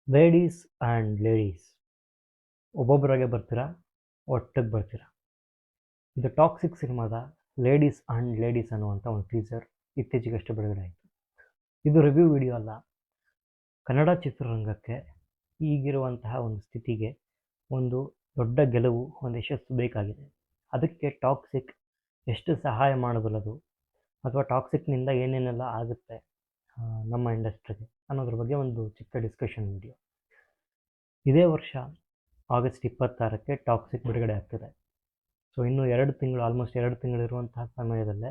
Ladies and ladies ಒಬ್ಬೊಬ್ಬರಾಗೆ ಬರ್ತೀರಾ, ಒಟ್ಟಿಗೆ ಬರ್ತೀರಾ. ಇದು ಟಾಕ್ಸಿಕ್ ಸಿನಿಮಾದ ಲೇಡೀಸ್ ಆ್ಯಂಡ್ ಲೇಡೀಸ್ ಅನ್ನುವಂಥ ಒಂದು ಟೀಸರ್ ಇತ್ತೀಚೆಗಷ್ಟೇ ಬಿಡುಗಡೆ ಆಯಿತು. ಇದು ರಿವ್ಯೂ ವಿಡಿಯೋ ಅಲ್ಲ. ಕನ್ನಡ ಚಿತ್ರರಂಗಕ್ಕೆ ಈಗಿರುವಂತಹ ಒಂದು ಸ್ಥಿತಿಗೆ ಒಂದು ದೊಡ್ಡ ಗೆಲುವು, ಒಂದು ಯಶಸ್ಸು ಬೇಕಾಗಿದೆ. ಅದಕ್ಕೆ ಟಾಕ್ಸಿಕ್ ಎಷ್ಟು ಸಹಾಯ ಮಾಡಬಲ್ಲದು, ಅಥವಾ ಟಾಕ್ಸಿಕ್ನಿಂದ ಏನೇನೆಲ್ಲ ಆಗುತ್ತೆ ನಮ್ಮ ಇಂಡಸ್ಟ್ರಿಗೆ ಅನ್ನೋದ್ರ ಬಗ್ಗೆ ಒಂದು ಚಿಕ್ಕ ಡಿಸ್ಕಷನ್ ವಿಡಿಯೋ. ಇದೇ ವರ್ಷ ಆಗಸ್ಟ್ 26ಕ್ಕೆ ಟಾಕ್ಸಿಕ್ ಬಿಡುಗಡೆ ಆಗ್ತಿದೆ. ಸೊ ಇನ್ನು 2 ತಿಂಗಳು, ಆಲ್ಮೋಸ್ಟ್ 2 ತಿಂಗಳಿರುವಂತಹ ಸಮಯದಲ್ಲೇ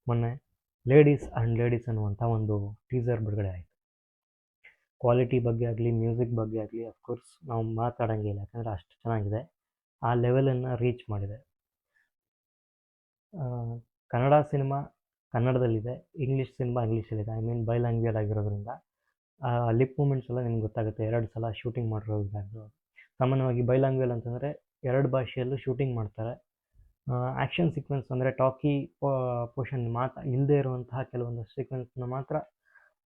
ಮೊನ್ನೆ ಲೇಡೀಸ್ ಆ್ಯಂಡ್ ಲೇಡೀಸ್ ಅನ್ನುವಂಥ ಒಂದು ಟೀಸರ್ ಬಿಡುಗಡೆ ಆಯಿತು. ಕ್ವಾಲಿಟಿ ಬಗ್ಗೆ ಆಗಲಿ, ಮ್ಯೂಸಿಕ್ ಬಗ್ಗೆ ಆಗಲಿ ಅಫ್ಕೋರ್ಸ್ ನಾವು ಮಾತಾಡೋಂಗಿಲ್ಲ, ಯಾಕಂದರೆ ಅಷ್ಟು ಚೆನ್ನಾಗಿದೆ. ಆ ಲೆವೆಲನ್ನು ರೀಚ್ ಮಾಡಿದೆ. ಕನ್ನಡ ಸಿನಿಮಾ ಕನ್ನಡದಲ್ಲಿದೆ, ಇಂಗ್ಲೀಷ್ ಸಿನಿಮಾ ಇಂಗ್ಲೀಷಲ್ಲಿದೆ. ಐ ಮೀನ್ ಬೈಲ್ಯಾಂಗ್ವೇಜ್ ಆಗಿರೋದ್ರಿಂದ ಲಿಪ್ ಮೂಮೆಂಟ್ಸ್ ಎಲ್ಲ ನಿಮ್ಗೆ ಗೊತ್ತಾಗುತ್ತೆ. 2 ಸಲ ಶೂಟಿಂಗ್ ಮಾಡಿರೋದು. ಸಾಮಾನ್ಯವಾಗಿ ಬೈಲ್ಯಾಂಗ್ವೇಜ್ ಅಂತಂದರೆ 2 ಭಾಷೆಯಲ್ಲೂ ಶೂಟಿಂಗ್ ಮಾಡ್ತಾರೆ. ಆ್ಯಕ್ಷನ್ ಸೀಕ್ವೆನ್ಸ್ ಅಂದರೆ ಟಾಕಿ ಪೋರ್ಷನ್ ಮಾತ್ರ ಇಲ್ಲದೆ ಇರುವಂತಹ ಕೆಲವೊಂದು ಸೀಕ್ವೆನ್ಸ್ನ ಮಾತ್ರ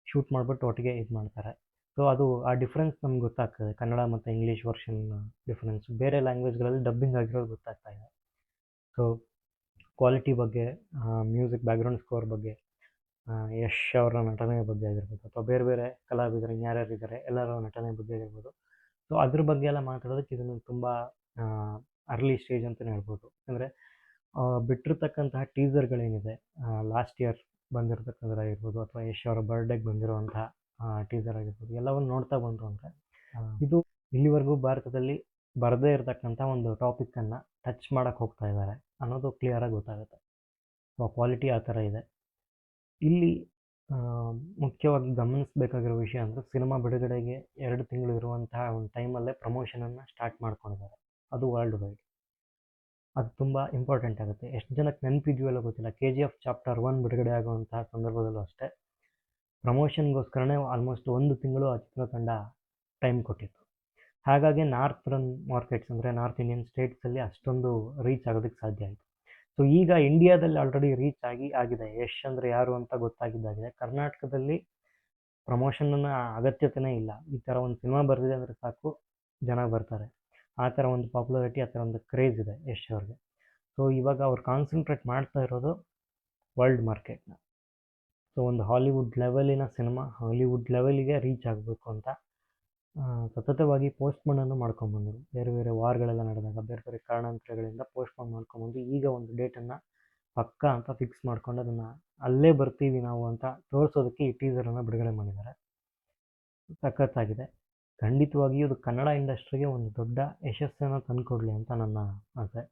ಶೂಟ್ ಮಾಡಿಬಿಟ್ಟು ಒಟ್ಟಿಗೆ ಇದು ಮಾಡ್ತಾರೆ. ಸೊ ಅದು ಆ ಡಿಫ್ರೆನ್ಸ್ ನಮ್ಗೆ ಗೊತ್ತಾಗ್ತದೆ. ಕನ್ನಡ ಮತ್ತು ಇಂಗ್ಲೀಷ್ ವರ್ಷನ್ ಡಿಫ್ರೆನ್ಸ್ ಬೇರೆ ಲ್ಯಾಂಗ್ವೇಜ್ಗಳಲ್ಲಿ ಡಬ್ಬಿಂಗ್ ಆಗಿರೋದು ಗೊತ್ತಾಗ್ತಾ ಇದೆ. ಸೊ ಕ್ವಾಲಿಟಿ ಬಗ್ಗೆ, ಮ್ಯೂಸಿಕ್, ಬ್ಯಾಕ್ಗ್ರೌಂಡ್ ಸ್ಕೋರ್ ಬಗ್ಗೆ, ಯಶ್ ಅವರ ನಟನೆ ಬಗ್ಗೆ ಆಗಿರ್ಬೋದು, ಅಥವಾ ಬೇರೆ ಬೇರೆ ಕಲಾವಿದರು ಯಾರ್ಯಾರಿದ್ದಾರೆ ಎಲ್ಲರ ನಟನೆ ಬಗ್ಗೆ ಆಗಿರ್ಬೋದು. ಸೊ ಅದ್ರ ಬಗ್ಗೆ ಎಲ್ಲ ಮಾತಾಡೋದಕ್ಕೆ ಇದನ್ನು ತುಂಬ ಅರ್ಲಿ ಸ್ಟೇಜ್ ಅಂತಲೇ ಹೇಳ್ಬೋದು. ಅಂದರೆ ಬಿಟ್ಟಿರ್ತಕ್ಕಂತಹ ಟೀಸರ್ಗಳೇನಿದೆ, ಲಾಸ್ಟ್ ಇಯರ್ ಬಂದಿರತಕ್ಕಂಥದ್ದಾಗಿರ್ಬೋದು, ಅಥವಾ ಯಶ್ ಅವರ ಬರ್ಡೇಗೆ ಬಂದಿರುವಂತಹ ಟೀಸರ್ ಆಗಿರ್ಬೋದು, ಎಲ್ಲವನ್ನು ನೋಡ್ತಾ ಬಂದರು ಅಂದರೆ ಇದು ಇಲ್ಲಿವರೆಗೂ ಭಾರತದಲ್ಲಿ ಬರದೇ ಇರತಕ್ಕಂಥ ಒಂದು ಟಾಪಿಕ್ಕನ್ನು ಟಚ್ ಮಾಡೋಕ್ಕೆ ಹೋಗ್ತಾ ಇದ್ದಾರೆ ಅನ್ನೋದು ಕ್ಲಿಯರಾಗಿ ಗೊತ್ತಾಗುತ್ತೆ. ಸೊ ಕ್ವಾಲಿಟಿ ಆ ಥರ ಇದೆ. ಇಲ್ಲಿ ಮುಖ್ಯವಾಗಿ ಗಮನಿಸಬೇಕಾಗಿರೋ ವಿಷಯ ಅಂದರೆ, ಸಿನಿಮಾ ಬಿಡುಗಡೆಗೆ 2 ತಿಂಗಳು ಇರುವಂತಹ ಒಂದು ಟೈಮಲ್ಲೇ ಪ್ರಮೋಷನನ್ನು ಸ್ಟಾರ್ಟ್ ಮಾಡ್ಕೊಂಡಿದ್ದಾರೆ. ಅದು ವರ್ಲ್ಡ್ ವೈಡ್. ಅದು ತುಂಬ ಇಂಪಾರ್ಟೆಂಟ್ ಆಗುತ್ತೆ. ಎಷ್ಟು ಜನಕ್ಕೆ ನೆನಪಿದೆಯೋ ಗೊತ್ತಿಲ್ಲ, KGF ಚಾಪ್ಟರ್ 1 ಬಿಡುಗಡೆ ಆಗುವಂತಹ ಸಂದರ್ಭದಲ್ಲೂ ಅಷ್ಟೇ ಪ್ರಮೋಷನ್ಗೋಸ್ಕರನೇ ಆಲ್ಮೋಸ್ಟ್ 1 ತಿಂಗಳು ಆ ಚಿತ್ರತಂಡ ಟೈಮ್ ಕೊಟ್ಟಿತ್ತು. ಹಾಗಾಗಿ ನಾರ್ತರ್ನ್ ಮಾರ್ಕೆಟ್ಸ್ ಅಂದರೆ ನಾರ್ತ್ ಇಂಡಿಯನ್ ಸ್ಟೇಟ್ಸಲ್ಲಿ ಅಷ್ಟೊಂದು ರೀಚ್ ಆಗೋದಕ್ಕೆ ಸಾಧ್ಯ ಆಯಿತು. ಸೊ ಈಗ ಇಂಡಿಯಾದಲ್ಲಿ ಆಲ್ರೆಡಿ ರೀಚ್ ಆಗಿದೆ. ಯಶ್ ಅಂದರೆ ಯಾರು ಅಂತ ಗೊತ್ತಾಗಿದ್ದಾಗಿದೆ. ಕರ್ನಾಟಕದಲ್ಲಿ ಪ್ರಮೋಷನ್ನ ಅಗತ್ಯತೆಯೇ ಇಲ್ಲ. ಈ ಥರ ಒಂದು ಸಿನಿಮಾ ಬರೆದಿದೆ ಅಂದರೆ ಸಾಕು, ಜನ ಬರ್ತಾರೆ. ಆ ಥರ ಒಂದು ಪಾಪ್ಯುಲಾರಿಟಿ, ಆ ಥರ ಒಂದು ಕ್ರೇಜ್ ಇದೆ ಯಶ್ ಅವ್ರಿಗೆ. ಸೊ ಇವಾಗ ಅವ್ರು ಕಾನ್ಸಂಟ್ರೇಟ್ ಮಾಡ್ತಾ ಇರೋದು ವರ್ಲ್ಡ್ ಮಾರ್ಕೆಟ್ನ. ಸೊ ಒಂದು ಹಾಲಿವುಡ್ ಲೆವೆಲಿನ ಸಿನಿಮಾ ಹಾಲಿವುಡ್ ಲೆವೆಲಿಗೆ ರೀಚ್ ಆಗಬೇಕು ಅಂತ ಸತತವಾಗಿ ಪೋಸ್ಟ್ಪೋನನ್ನು ಮಾಡ್ಕೊಂಬಂದರು. ಬೇರೆ ಬೇರೆ ವಾರ್ಗಳೆಲ್ಲ ನಡೆದಾಗ ಬೇರೆ ಬೇರೆ ಕಾರಣಾಂತರಗಳಿಂದ ಪೋಸ್ಟ್ಪೋನ್ ಮಾಡ್ಕೊಂಬಂದು ಈಗ ಒಂದು ಡೇಟನ್ನು ಪಕ್ಕಾ ಅಂತ ಫಿಕ್ಸ್ ಮಾಡ್ಕೊಂಡು ಅದನ್ನು ಅಲ್ಲೇ ಬರ್ತೀವಿ ನಾವು ಅಂತ ತೋರಿಸೋದಕ್ಕೆ ಈ ಟೀಸರನ್ನು ಬಿಡುಗಡೆ ಮಾಡಿದ್ದಾರೆ. ಸಖತ್ತಾಗಿದೆ. ಖಂಡಿತವಾಗಿಯೂ ಇದು ಕನ್ನಡ ಇಂಡಸ್ಟ್ರಿಗೆ ಒಂದು ದೊಡ್ಡ ಯಶಸ್ಸನ್ನು ತಂದುಕೊಡ್ಲಿ ಅಂತ ನನ್ನ ಆಸೆ.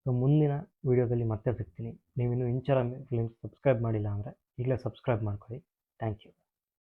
ಸೊ ಮುಂದಿನ ವೀಡಿಯೋದಲ್ಲಿ ಮತ್ತೆ ಸಿಗ್ತೀನಿ. ನೀವಿನ್ನೂ ಇಂಚರ ಫಿಲ್ಮ್ಸ್ ಸಬ್ಸ್ಕ್ರೈಬ್ ಮಾಡಿಲ್ಲ ಅಂದರೆ ಈಗಲೇ ಸಬ್ಸ್ಕ್ರೈಬ್ ಮಾಡ್ಕೊಳ್ಳಿ. Thank you.